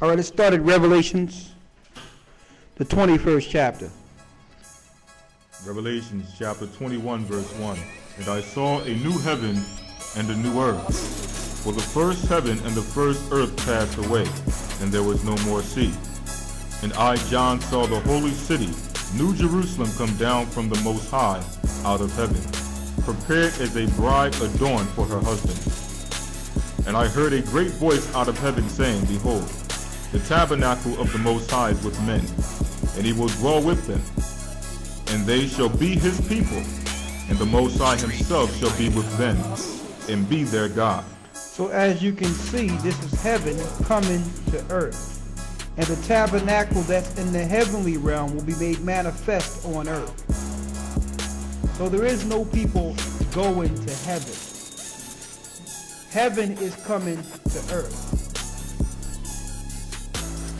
All right, let's start at Revelations, the 21st chapter. Revelations chapter 21 verse 1. And I saw a new heaven and a new earth. For the first heaven and the first earth passed away, and there was no more sea. And I, John, saw the holy city, New Jerusalem, come down from the Most High out of heaven, prepared as a bride adorned for her husband. And I heard a great voice out of heaven saying, Behold, the tabernacle of the Most High is with men, and he will dwell with them. And they shall be his people, and the Most High himself shall be with them, and be their God. So as you can see, this is heaven coming to earth. And the tabernacle that's in the heavenly realm will be made manifest on earth. So there is no people going to heaven. Heaven is coming to earth.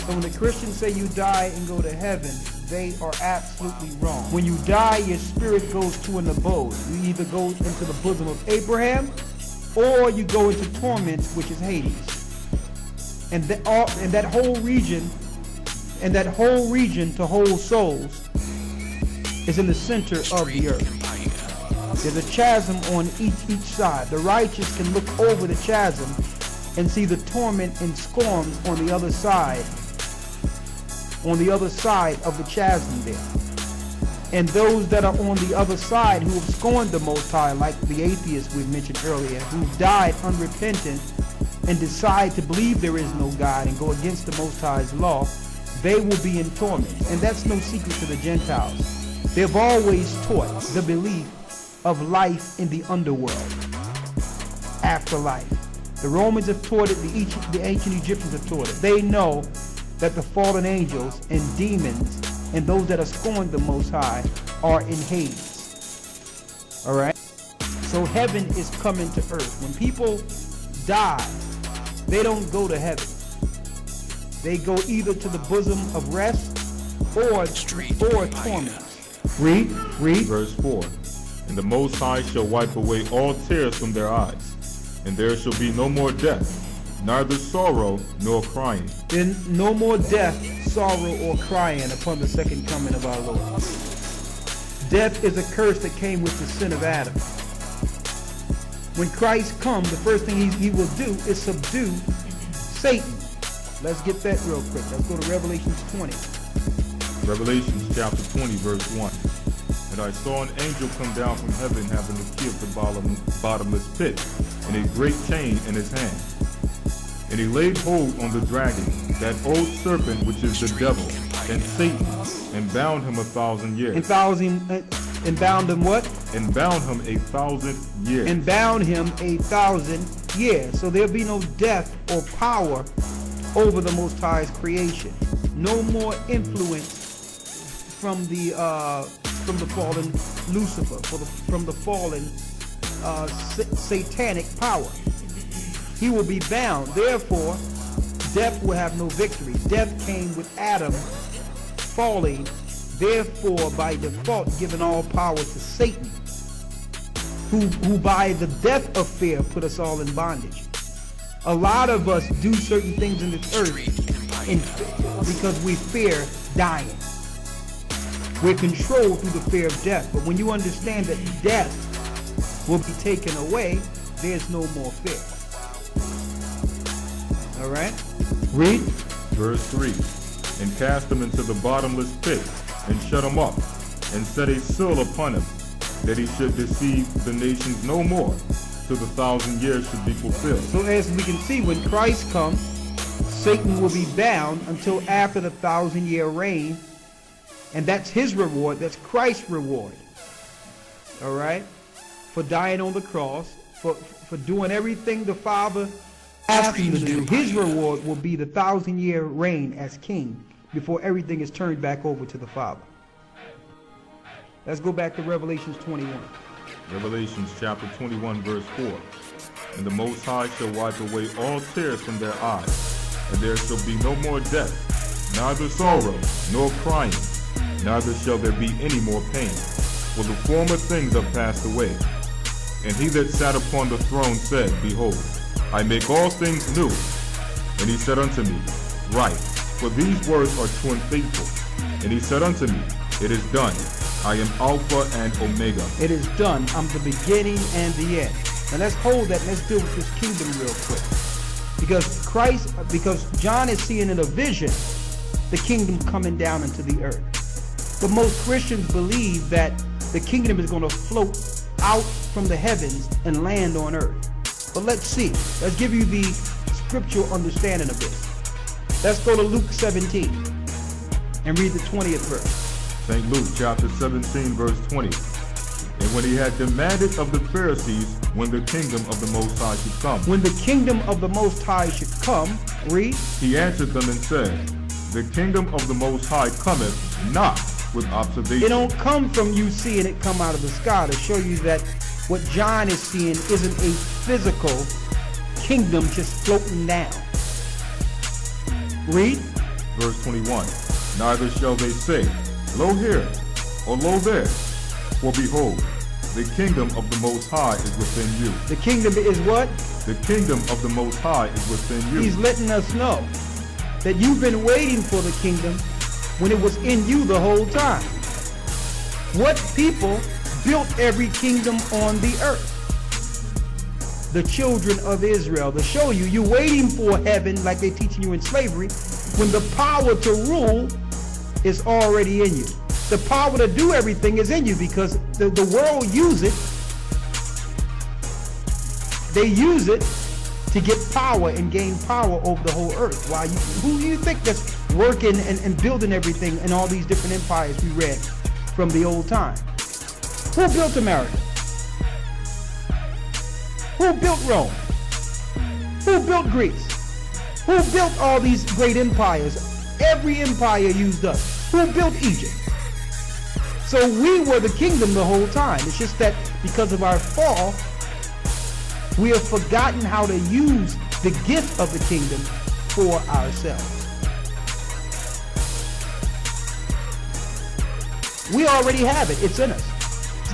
So when the Christians say you die and go to heaven, they are absolutely wrong. When you die, your spirit goes to an abode. You either go into the bosom of Abraham, or you go into torment, which is Hades. And that whole region to hold souls is in the center of the earth. There's a chasm on each side. The righteous can look over the chasm and see the torment and scorn on the other side of the chasm there. And those that are on the other side who have scorned the Most High, like the atheists we mentioned earlier, who died unrepentant and decide to believe there is no God and go against the Most High's law, they will be in torment. And that's no secret to the Gentiles. They've always taught the belief of life in the underworld, afterlife. The Romans have taught it, the ancient Egyptians have taught it. They know that the fallen angels and demons and those that are scorned the Most High are in Hades. All right? So heaven is coming to earth. When people die, they don't go to heaven. They go either to the bosom of rest or torment. Read. Verse 4. And the Most High shall wipe away all tears from their eyes, and there shall be no more death, neither sorrow nor crying. Then no more death, sorrow, or crying upon the second coming of our Lord. Death is a curse that came with the sin of Adam. When Christ comes, the first thing he will do is subdue Satan. Let's get that real quick. Let's go to Revelations 20. Revelations chapter 20 verse 1. And I saw an angel come down from heaven having the key of the bottomless pit and a great chain in his hand. And he laid hold on the dragon, that old serpent which is the devil and Satan, and bound him 1,000 years. And bound him what? And bound him 1,000 years. And bound him 1,000 years. So there'll be no death or power over the Most High's creation. No more influence from the fallen Lucifer, from the fallen satanic power. He will be bound. Therefore, death will have no victory. Death came with Adam falling, therefore by default giving all power to Satan, who by the death of fear put us all in bondage. A lot of us do certain things in this earth because we fear dying. We're controlled through the fear of death. But when you understand that death will be taken away, there's no more fear. All right? Read. Verse 3. And cast him into the bottomless pit, and shut him up, and set a seal upon him, that he should deceive the nations no more, till the 1,000 years should be fulfilled. So as we can see, when Christ comes, Satan will be bound until after the 1,000-year reign, and that's his reward. That's Christ's reward. All right? For dying on the cross, for doing everything the Father asked him to do. His reward will be the 1,000-year reign as king before everything is turned back over to the Father. Let's go back to Revelations 21. Revelations chapter 21 verse 4. And the Most High shall wipe away all tears from their eyes, and there shall be no more death, neither sorrow nor crying, neither shall there be any more pain, for the former things are passed away. And he that sat upon the throne said, Behold, I make all things new. And he said unto me, Write, for these words are true and faithful. And he said unto me, It is done. I am Alpha and Omega. It is done. I'm the beginning and the end. Now let's hold that and let's deal with this kingdom real quick. Because John is seeing in a vision the kingdom coming down into the earth. But most Christians believe that the kingdom is going to float out from the heavens and land on earth. But let's see. Let's give you the scriptural understanding of this. Let's go to Luke 17 and read the 20th verse. St. Luke chapter 17 verse 20. And when he had demanded of the Pharisees when the kingdom of the Most High should come. When the kingdom of the Most High should come, read. He answered them and said, The kingdom of the Most High cometh not with observation. It don't come from you seeing it come out of the sky, to show you that what John is seeing isn't a physical kingdom just floating down. Read. Verse 21. Neither shall they say, Lo here, or lo there. For behold, the kingdom of the Most High is within you. The kingdom is what? The kingdom of the Most High is within you. He's letting us know that you've been waiting for the kingdom when it was in you the whole time. What people built every kingdom on the earth? The children of Israel. To show you, you're waiting for heaven like they're teaching you in slavery, when the power to rule is already in you. The power to do everything is in you, because the world use it. They use it to get power and gain power over the whole earth. Why? Who do you think that's working and building everything in all these different empires we read from the old time? Who built America? Who built Rome? Who built Greece? Who built all these great empires? Every empire used us. Who built Egypt? So we were the kingdom the whole time. It's just that because of our fall, we have forgotten how to use the gift of the kingdom for ourselves. We already have it. It's in us.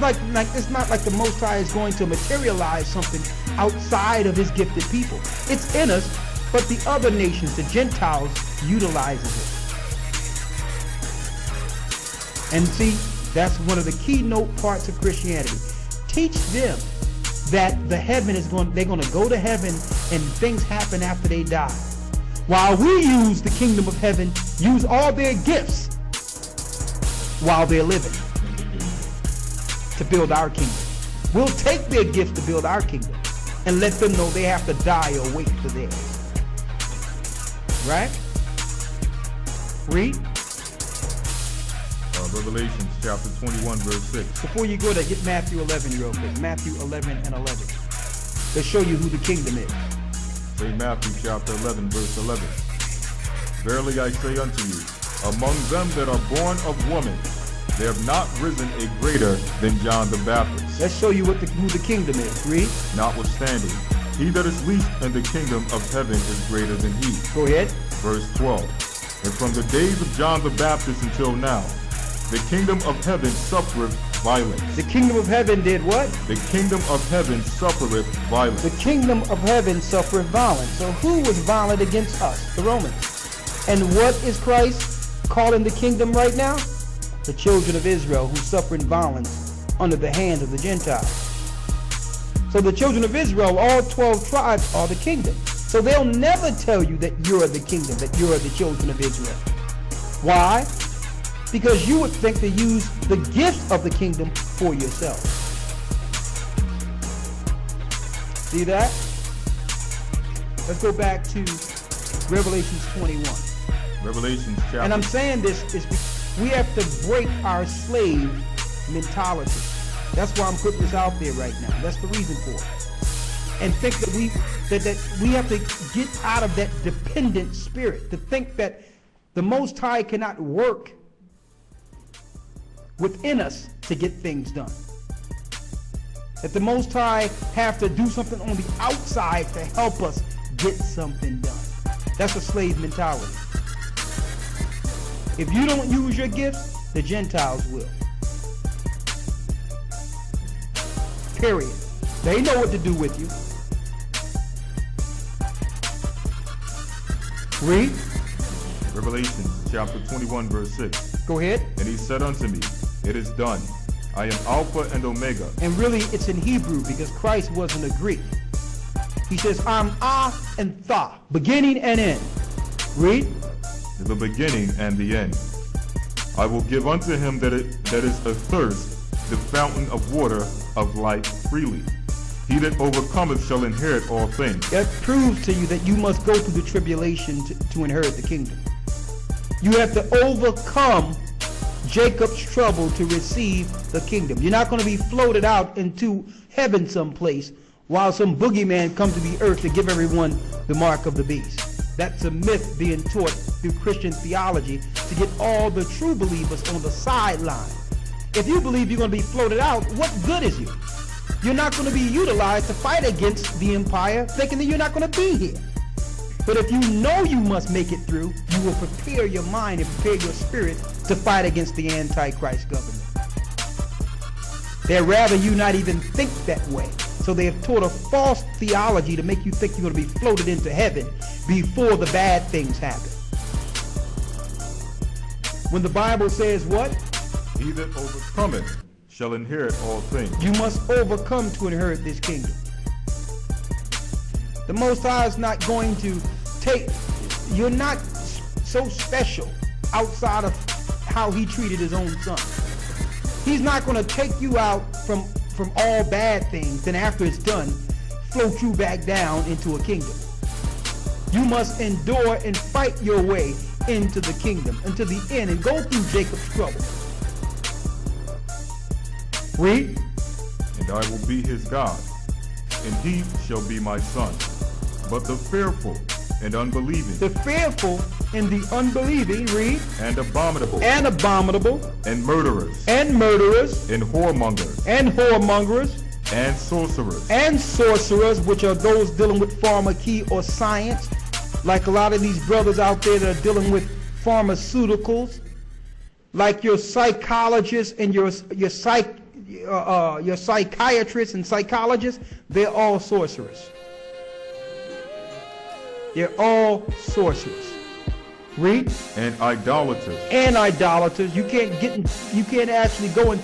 It's not like the Most High is going to materialize something outside of his gifted people. It's in us, but the other nations, the Gentiles, utilizes it. And see, that's one of the keynote parts of Christianity. Teach them that the heaven is they're going to go to heaven and things happen after they die. While we use the kingdom of heaven, use all their gifts while they're living to build our kingdom. We'll take their gifts to build our kingdom and let them know they have to die or wait for theirs. Right? Read. Revelation chapter 21 verse 6. Before you go there, get Matthew 11 real quick. Matthew 11 and 11. They'll show you who the kingdom is. St. Matthew chapter 11 verse 11. Verily I say unto you, among them that are born of woman, there have not risen a greater than John the Baptist. Let's show you who the kingdom is. Read. Notwithstanding, he that is least in the kingdom of heaven is greater than he. Go ahead. Verse 12. And from the days of John the Baptist until now, the kingdom of heaven suffereth violence. The kingdom of heaven did what? The kingdom of heaven suffereth violence. The kingdom of heaven suffereth violence. So who was violent against us? The Romans. And what is Christ calling the kingdom right now? The children of Israel who suffered violence under the hand of the Gentiles. So the children of Israel, all 12 tribes, are the kingdom. So they'll never tell you that you're the kingdom, that you're the children of Israel. Why? Because you would think to use the gift of the kingdom for yourself. See that? Let's go back to Revelation 21. Revelation chapter. And I'm saying this is because we have to break our slave mentality. That's why I'm putting this out there right now. That's the reason for it. And think that we have to get out of that dependent spirit, to think that the Most High cannot work within us to get things done. That the Most High have to do something on the outside to help us get something done. That's a slave mentality. If you don't use your gifts, the Gentiles will. Period. They know what to do with you. Read. Revelation chapter 21 verse 6. Go ahead. And he said unto me, It is done. I am Alpha and Omega. And really, it's in Hebrew because Christ wasn't a Greek. He says, I'm Ah and Tha, beginning and end. Read. The beginning and the end. I will give unto him that is athirst the fountain of water of life freely. He that overcometh shall inherit all things. That proves to you that you must go through the tribulation to inherit the kingdom. You have to overcome Jacob's trouble to receive the kingdom. You're not going to be floated out into heaven someplace while some boogeyman comes to the earth to give everyone the mark of the beast. That's a myth being taught through Christian theology to get all the true believers on the sideline. If you believe you're going to be floated out, what good is you? You're not going to be utilized to fight against the empire, thinking that you're not going to be here. But if you know you must make it through, you will prepare your mind and prepare your spirit to fight against the Antichrist government. They'd rather you not even think that way. So they have taught a false theology to make you think you're going to be floated into heaven before the bad things happen. When the Bible says what? He that overcometh shall inherit all things. You must overcome to inherit this kingdom. The Most High is not going to you're not so special outside of how he treated his own son. He's not going to take you out from all bad things, then after it's done, float you back down into a kingdom. You must endure and fight your way into the kingdom, until the end, and go through Jacob's trouble. Read. And I will be his God, and he shall be my son. But the fearful and unbelieving, the fearful and the unbelieving, read, and abominable, and and murderers, and murderers, and whoremongers, and sorcerers, which are those dealing with pharmacy or science, like a lot of these brothers out there that are dealing with pharmaceuticals, like your psychologists and your psychiatrists and psychologists. They're all sorcerers. They're all sorcerers. Read. And idolaters. And idolaters. You can't actually go into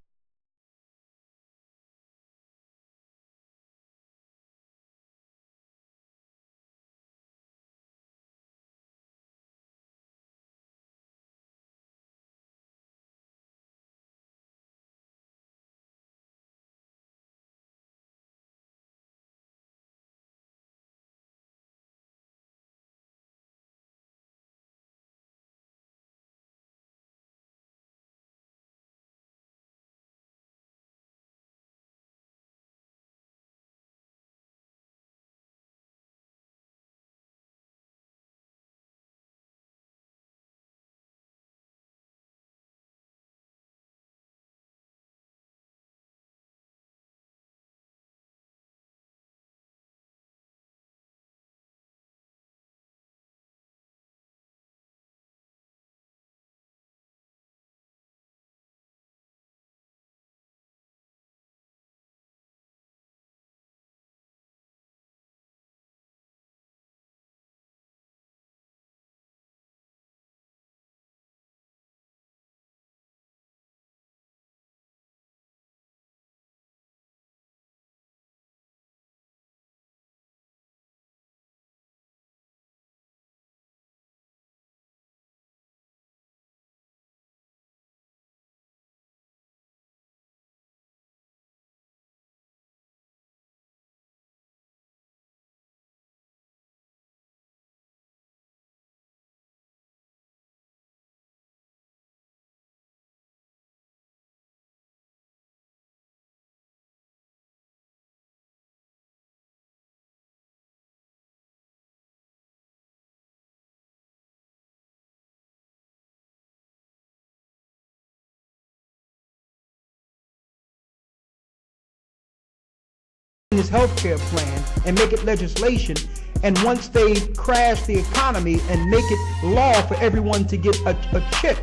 his healthcare plan and make it legislation, and once they crash the economy and make it law for everyone to get a chip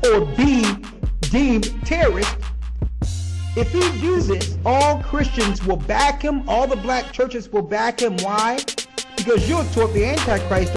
or be deemed terrorist, if he do this, all Christians will back him, all the black churches will back him. Why? Because you're taught the Antichrist